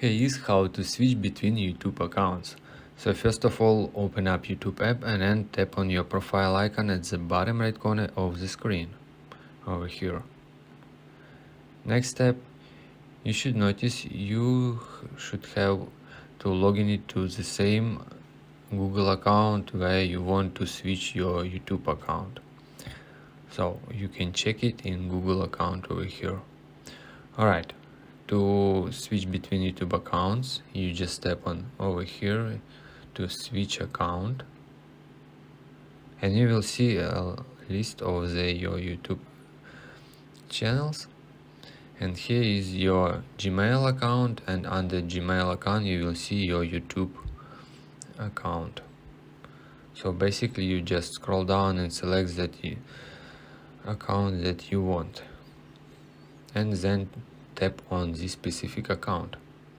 Here is how to switch between YouTube accounts. So first of all, open up YouTube app and then tap on your profile icon at the bottom right corner of the screen, over here. Next step, you should notice you should have to log in to the same Google account where you want to switch your YouTube account. So you can check it in Google account over here. Alright, to switch between YouTube accounts, you just tap on over here to switch account, and you will see a list of your YouTube channels. And here is your Gmail account, and under Gmail account you will see your YouTube account. So basically you just scroll down and select that account that you want, and then tap on this specific account.